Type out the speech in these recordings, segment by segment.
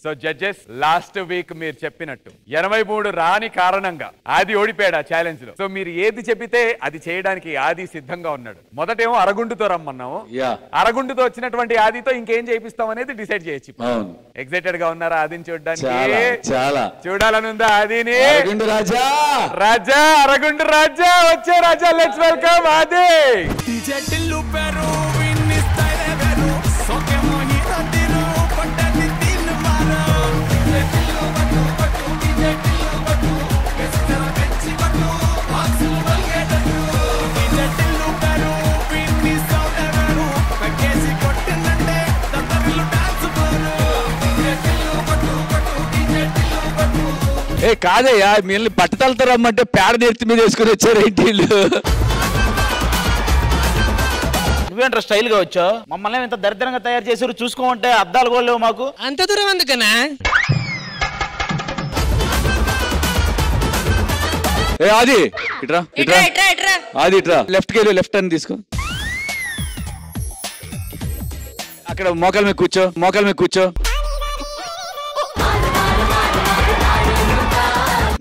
So judges last week మీరు చెప్పినట్టు 83 రాని కారణంగా ఆది ఓడిపోయాడు ఆ ఛాలెంజ్ లో. సో మీరు ఏది చెప్పితే అది చేయడానికి ఆది సిద్ధంగా ఉన్నాడు. మొదటేమో అరగుండుతో రమ్మన్నాము, అరగుండుతో వచ్చినటువంటి ఆదితో ఇంకేం చేయిస్తాం అనేది డిసైడ్ చేయొచ్చు. ఎక్సైటెడ్ గా ఉన్నారా ఆదిని చూడడానికి? చాలా చూడాలని ఉందా ఆదిని? రాజా రాజా అరగుండు రాజా వచ్చే రాజా. లెట్స్ వెల్కమ్ ఆది. ఏ కాదయ్యా, మిమ్మల్ని బట్టతలతో రమ్మంటే పేడ నెత్తి మీద వేసుకుని వచ్చారు ఏంటి? నువ్వేంట్రా స్టైల్ గా వచ్చావు? మమ్మల్ని ఇంత దరిద్రంగా తయారు చేసారు, చూసుకోమంటే అద్దాలు కూడా లేవు మాకు. అంత దూరం అందుకనా? ఏ ఆది ఇట్రా ఇట్రా ఆది ఇట్రా. లెఫ్ట్ కి లెఫ్ట్ అని తీసుకో. అక్కడ మోకాల మీద కూర్చో, మోకాల మీద కూర్చో.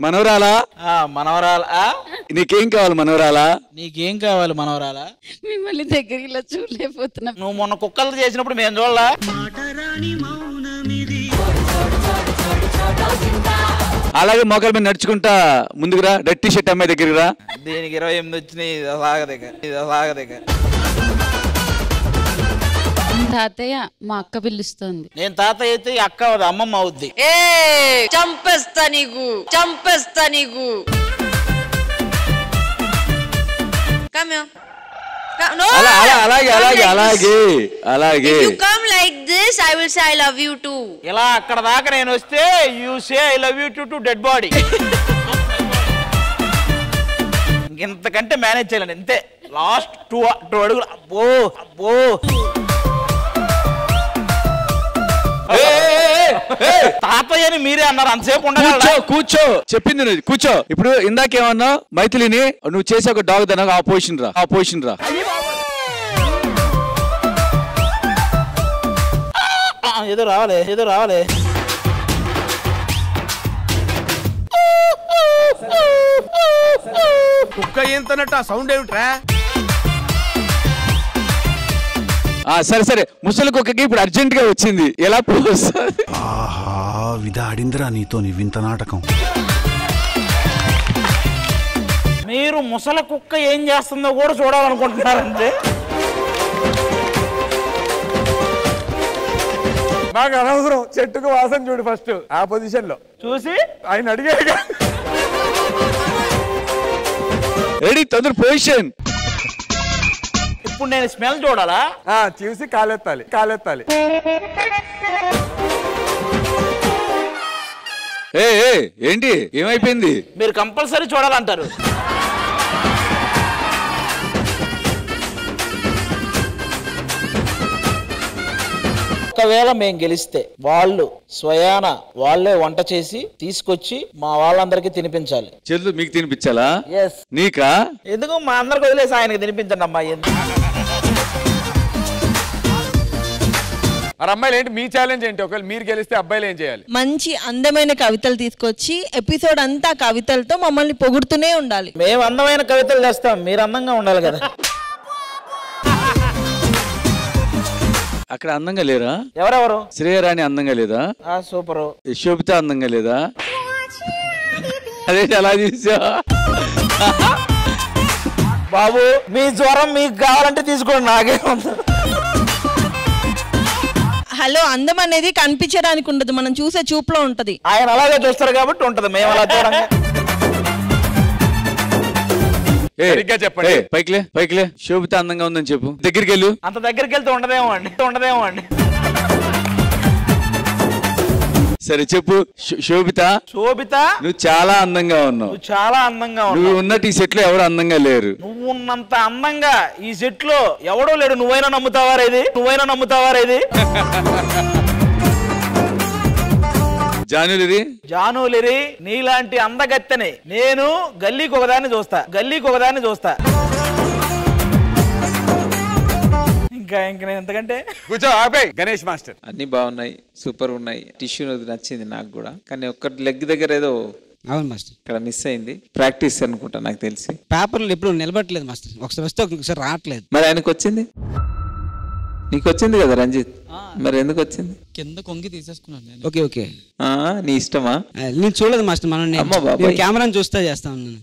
మనవరాలా? మనవరాలా? నీకేం కావాలి మనవరాలా? నీకేం కావాలి మనవరాలా? మిమ్మల్ని దగ్గరికి ఇలా చూడలేకపోతున్నా. నువ్వు మొన్న కుక్కలు చేసినప్పుడు మేము చూడలా? అలాగే మోకాల మీద నడుచుకుంటా ముందుకు రా. రెడ్ టీ షర్ట్ అమ్మాయి దగ్గరికి రా. దీనికి 28 వచ్చినాయి. సాగదగ్గ తాతయ్య మా అక్క పిలుస్తుంది. నేను తాతయ్య అయితే అక్క అమ్మమ్మ అవుద్ది. చంపేస్తా నీకు. అలాగే అలాగే అలాగే అలాగే. ఇలా అక్కడ దాకా నేను వస్తే you say I love you to dead body. ఇంతకంటే మేనేజ్ చేయాలండి, అంతే. లాస్ట్ 2 అడుగులు. అబ్బో అబ్బో. తాతయ్యని మీరే అన్నారు, అంతసేపు కూర్చో కూర్చో. చెప్పింది నువ్వు కూర్చో. ఇప్పుడు ఇందాకేమన్నా మైథిలిని నువ్వు చేసే ఒక డాగ్ దాని ఆ పొజిషన్ రా, ఆ పొజిషన్ రా. ఏదో రావాలి. కుక్క ఏంతనట్టు ఆ సౌండ్ ఏమిట్రా? సరే సరే. ముసలి కుక్కకి ఇప్పుడు అర్జెంట్ గా వచ్చింది, ఎలా పోస్తుంది? ఆహా విధాడిందిరా నీతో నీ వింత నాటకం. మీరు ముసలి కుక్క ఏం చేస్తుందో కూడా చూడాలనుకుంటున్నారంటే నాకు అనవసరం. చెట్టుకు వాసన చూడు ఫస్ట్. ఆ పొజిషన్ లో చూసి ఆయన అడిగాడు. రెడీ, తొందర పొజిషన్. ఇప్పుడు నేను స్మెల్ చూడాలా? చూసి కాలెత్తాలి. ఏంటి ఏమైపోయింది? మీరు కంపల్సరీ చూడాలంటారు. ఒకవేళ మేము గెలిస్తే వాళ్ళే వంట చేసి తీసుకొచ్చి మా వాళ్ళందరికీ తినిపించాలి. చెల్లు మీకు తినిపించాలా? నీకా? ఎందుకు మా అందరికి వదిలేసి ఆయనకి తినిపించండి అమ్మాయి. మరి అమ్మాయిలు ఏంటి మీ ఛాలెంజ్ ఏంటి? ఒకవేళ మీరు గెలిస్తే అబ్బాయిలు ఏం చేయాలి? మంచి అందమైన కవితలు తీసుకొచ్చి ఎపిసోడ్ అంతా కవితలతో మమ్మల్ని పొగుడుతూనే ఉండాలి. మేము అందమైన కవితలు చేస్తాం, మీరు అందంగా ఉండాలి కదా. అక్కడ అందంగా లేరా? ఎవరెవరు? శ్రేయరాణి అందంగా లేదా? సూపర్. శోభిత అందంగా లేదా? అదే అలా చూసా. బాబు మీ జ్వరం మీకు కావాలంటే తీసుకోండి, నాకేముంది. హలో, అందం అనేది కనిపించడానికి ఉండదు, మనం చూసే చూపులో ఉంటది. ఆయన అలాగే చూస్తారు కాబట్టి ఉంటది, మేము అలా చూడంగా. చెప్పండి. పైకిలే. శోభిత అందంగా ఉందని చెప్పు. దగ్గరికి వెళ్ళు. అంత దగ్గరికి వెళ్తే ఉండదేమో అండి. సరే చెప్పు. శోభిత నువ్వు చాలా అందంగా ఉన్నావు. నువ్వు ఉన్నట్టు ఈ సెట్ లో ఎవరు అందంగా లేరు. నువ్వు ఉన్నంత అందంగా ఈ సెట్ లో ఎవడో లేడు. నువ్వైనా నమ్ముతావారేది? జానులిరి నీలాంటి అందగత్తెని నేను గల్లీకి ఒకదాన్ని చూస్తా. ఇంకా నేను ఎంతకంటే కూర్చో ఆపే. గణేష్ మాస్టర్ అన్ని బాగున్నాయి, సూపర్ ఉన్నాయి. టిష్యూ నచ్చింది నాకు కూడా, కానీ ఒక్క లెగ్ దగ్గర ఏదో అవును మాస్టర్ ఇక్కడ మిస్ అయింది. ప్రాక్టీస్ అనుకుంటా నాకు తెలిసి. పేపర్లు ఎప్పుడు నిలబట్టలేదు మాస్టర్, ఒకసారి వస్తే ఒకసారి రావట్లేదు. మరి ఆయనకు వచ్చింది, నీకు వచ్చింది కదా రంజిత్, మరి ఎందుకు వచ్చింది? కింద కొంగి తీసేసుకున్నాను. ఓకే ఓకే, నీ ఇష్టమా? నేను చూడలేదు మాస్టర్, మనం కెమెరాని చూస్తా చేస్తాను నేను.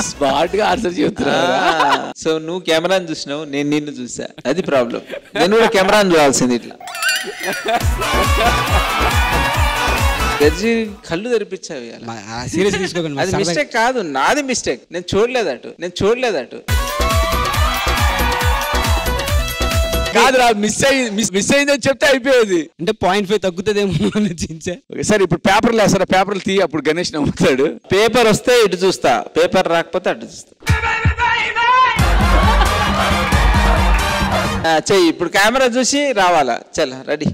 స్మార్ట్ గా ఆన్సర్ చెప్తున్నా. సో నువ్వు కెమెరాని చూసినావు, నేను నిన్ను చూసా, అది ప్రాబ్లం. నేను కూడా కెమెరాని చూడాల్సింది. ఇట్లా కళ్ళు తెరిపించావి. సీరియస్ తీసుకోకండి, అది మిస్టేక్ కాదు, నాది మిస్టేక్. నేను చూడలేదటు కాదురా, మిస్ అయిందని చెప్తే అయిపోయేది. అంటే 0.5 తగ్గుతుందేమో ఆలోచించా. సరే ఇప్పుడు పేపర్లు వేస్తారా? పేపర్లు తీ, అప్పుడు గణేష్ నమ్ముతాడు. పేపర్ వస్తే ఇటు చూస్తా, పేపర్ రాకపోతే అటు చూస్తా. చెయ్యి, ఇప్పుడు కెమెరా చూసి రావాలా? చల్ రెడీ.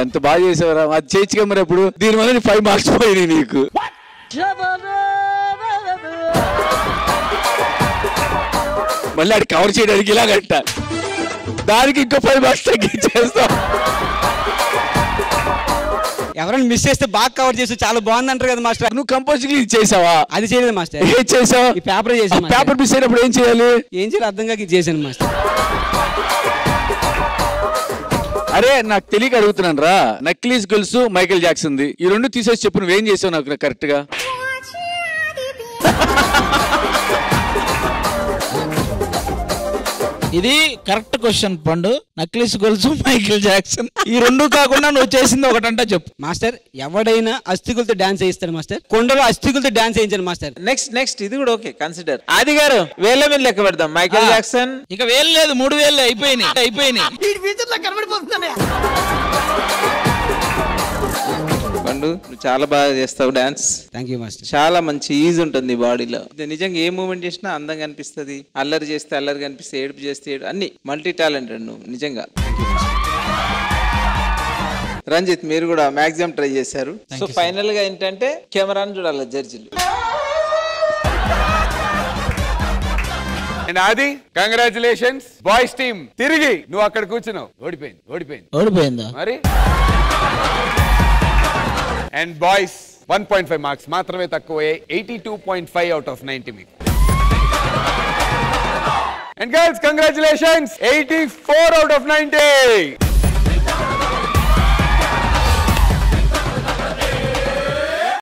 ఎంత బాగా చేసేవరా, అది చేయొచ్చుగా మరి. అప్పుడు దీనివల్ల 5 మార్క్స్ పోయినాయి నీకు. మళ్ళీ అది కవర్ చేయడానికి ఇలాగంట, దానికి ఇంకో 5 మార్క్స్ తగ్గించేస్తాం. ఎవరైనా మిస్ చేస్తే బాగా కవర్ చేసి చాలా బాగుంది అంటారు కదా మాస్టర్. నువ్వు కంపోజింగ్ చేసావా? అది చేయలేదు మాస్టర్. ఏం చేసావు? ఈ పేపర్ చేసాను. పేపర్ మిస్ అయినప్పుడు ఏం చేయాలి? ఏం చేయాలి అర్థం కాక చేశాను మాస్టర్. అరే నాకు తెలియక అడుగుతున్నాను రా. నక్లీస్ గొలుసు మైకేల్ జాక్సన్ ది, ఈ రెండు తీసేసి చెప్పు, నువ్వేం చేసావు నాకు కరెక్ట్ గా? ఇది కరెక్ట్ క్వశ్చన్ పండు. నక్లీస్ గొలుసు మైకేల్ జాక్సన్, ఈ రెండు కాకుండా నువ్వు చేసింది ఒకటంటే చెప్పు మాస్టర్. ఎవడైనా అస్థికులతో డాన్స్ చేయిస్తాడు మాస్టర్, కొండలో అస్థికులతో డాన్స్ చేయించాను మాస్టర్. నెక్స్ట్ ఇది కూడా ఓకే కన్సిడర్. ఆది గారు వేళ్ళ మీద లెక్క పెడదాం. మైకేల్ జాక్సన్ ఇక వేలు లేదు, 3 వేలు అయిపోయినాయి. పండు నువ్వు చాలా బాగా చేస్తావు డాన్స్. Thank you master. చాలా మంచి ఈజ్ ఉంటుంది బాడీలో. నిజంగా ఏ మూమెంట్ చేసినా అందంగా అనిపిస్తుంది. అల్లరి చేస్తే అల్లరి కనిపిస్తే, ఏడుపు చేస్తే అన్ని మల్టీ టాలెంటెడ్ నువ్వు నిజంగా. రంజిత్ మీరు కూడా మాక్సిమం ట్రై చేశారు. సో ఫైనల్ గా ఏంటంటే కెమెరాని చూడాలి జడ్జిలు. ఆది కంగ్రాచులేషన్స్ బాయ్స్ టీమ్. తిరిగి నువ్వు అక్కడ కూర్చున్నావు, ఓడిపోయిందా మరి. అండ్ బాయ్స్ 1.5 మార్క్స్ మాత్రమే తక్కువ, 82.5 out of 90 మీకు. And girls congratulations, 84 out of 90.